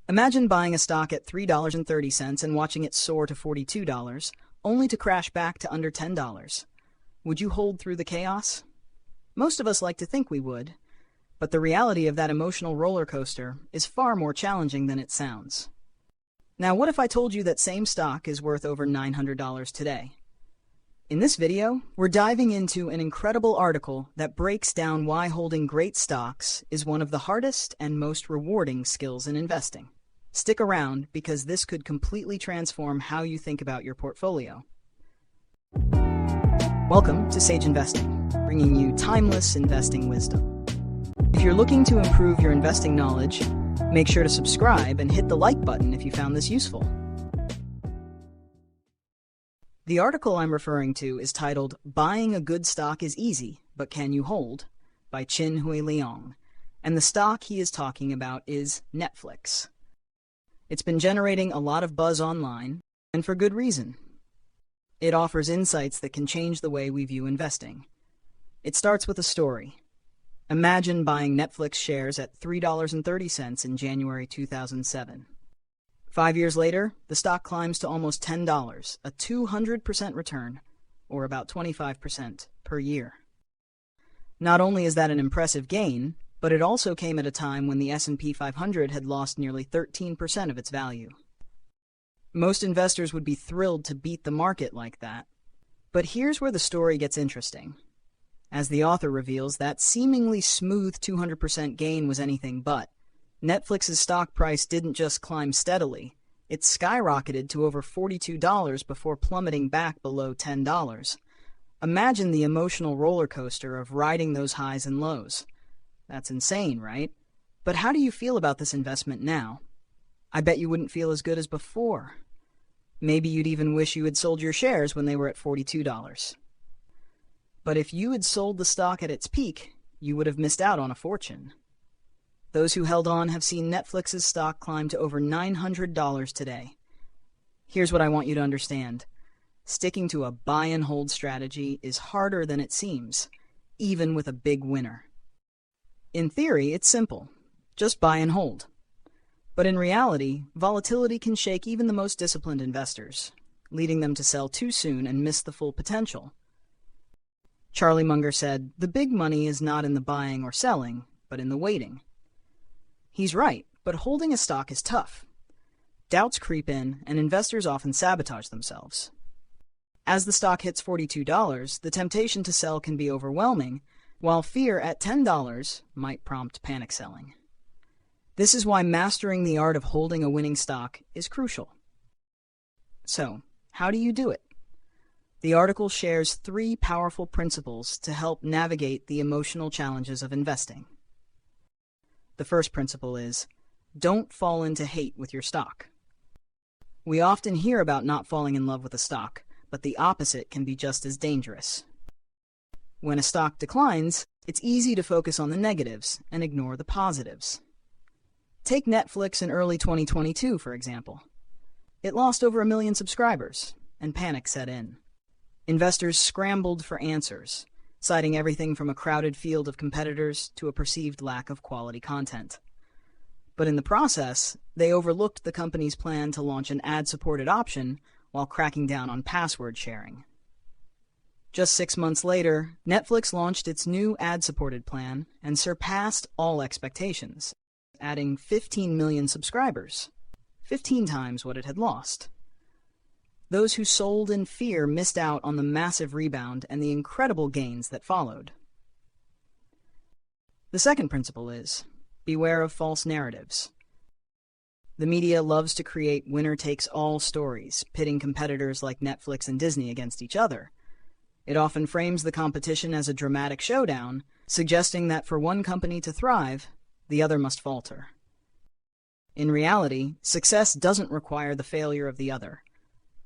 Imagine buying a stock at $3.30 and watching it soar to $42, only to crash back to under $10. Would you hold through the chaos? Most of us like to think we would, but the reality of that emotional roller coaster is far more challenging than it sounds. Now, what if I told you that same stock is worth over $900 today? In this video, we're diving into an incredible article that breaks down why holding great stocks is one of the hardest and most rewarding skills in investing. Stick around because this could completely transform how you think about your portfolio. Welcome to Sage Investing, bringing you timeless investing wisdom. If you're looking to improve your investing knowledge, make sure to subscribe and hit the like button if you found this useful. The article I'm referring to is titled "Buying a Good Stock is Easy, but Can You Hold?" by Chin Hui Leong, and the stock he is talking about is Netflix. It's been generating a lot of buzz online, and for good reason. It offers insights that can change the way we view investing. It starts with a story. Imagine buying Netflix shares at $3.30 in January 2007. 5 years later, the stock climbs to almost $10, a 200% return, or about 25% per year. Not only is that an impressive gain, but it also came at a time when the S&P 500 had lost nearly 13% of its value. Most investors would be thrilled to beat the market like that. But here's where the story gets interesting. As the author reveals, that seemingly smooth 200% gain was anything but. Netflix's stock price didn't just climb steadily, it skyrocketed to over $42 before plummeting back below $10. Imagine the emotional roller coaster of riding those highs and lows. That's insane, right? But how do you feel about this investment now? I bet you wouldn't feel as good as before. Maybe you'd even wish you had sold your shares when they were at $42. But if you had sold the stock at its peak, you would have missed out on a fortune. Those who held on have seen Netflix's stock climb to over $900 today. Here's what I want you to understand. Sticking to a buy and hold strategy is harder than it seems, even with a big winner. In theory, it's simple. Just buy and hold. But in reality, volatility can shake even the most disciplined investors, leading them to sell too soon and miss the full potential. Charlie Munger said, "The big money is not in the buying or selling, but in the waiting." He's right, but holding a stock is tough. Doubts creep in, and investors often sabotage themselves. As the stock hits $42, the temptation to sell can be overwhelming, while fear at $10 might prompt panic selling. This is why mastering the art of holding a winning stock is crucial. So, how do you do it? The article shares 3 powerful principles to help navigate the emotional challenges of investing. The first principle is, don't fall into hate with your stock. We often hear about not falling in love with a stock, but the opposite can be just as dangerous. When a stock declines, it's easy to focus on the negatives and ignore the positives. Take Netflix in early 2022, for example. It lost over 1 million subscribers, and panic set in. Investors scrambled for answers, citing everything from a crowded field of competitors to a perceived lack of quality content. But in the process, they overlooked the company's plan to launch an ad-supported option while cracking down on password sharing. Just 6 months later, Netflix launched its new ad-supported plan and surpassed all expectations, adding 15 million subscribers, 15 times what it had lost. Those who sold in fear missed out on the massive rebound and the incredible gains that followed. The second principle is, beware of false narratives. The media loves to create winner-takes-all stories, pitting competitors like Netflix and Disney against each other. It often frames the competition as a dramatic showdown, suggesting that for one company to thrive, the other must falter. In reality, success doesn't require the failure of the other.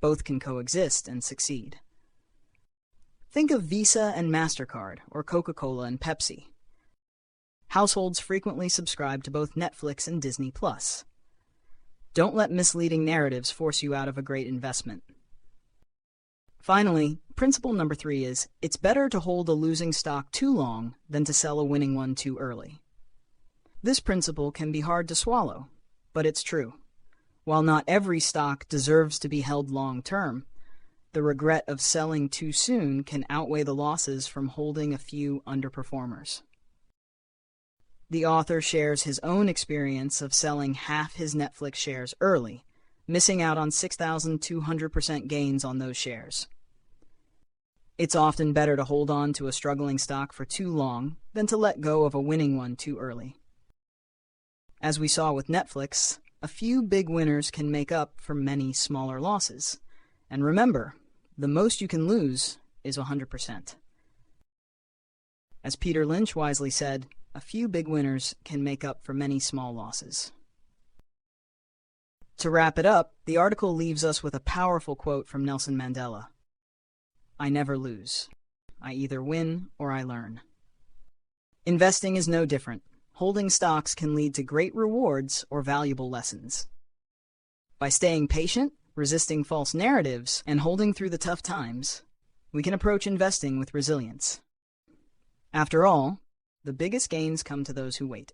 Both can coexist and succeed. Think of Visa and MasterCard, or Coca-Cola and Pepsi. Households frequently subscribe to both Netflix and Disney+. Don't let misleading narratives force you out of a great investment. Finally, principle number 3 is, it's better to hold a losing stock too long than to sell a winning one too early. This principle can be hard to swallow. but it's true. While not every stock deserves to be held long-term, the regret of selling too soon can outweigh the losses from holding a few underperformers. The author shares his own experience of selling half his Netflix shares early, missing out on 6,200% gains on those shares. It's often better to hold on to a struggling stock for too long than to let go of a winning one too early. As we saw with Netflix, a few big winners can make up for many smaller losses. And remember, the most you can lose is 100%. As Peter Lynch wisely said, a few big winners can make up for many small losses. To wrap it up, the article leaves us with a powerful quote from Nelson Mandela. "I never lose. I either win or I learn." Investing is no different. Holding stocks can lead to great rewards or valuable lessons. By staying patient, resisting false narratives, and holding through the tough times, we can approach investing with resilience. After all, the biggest gains come to those who wait.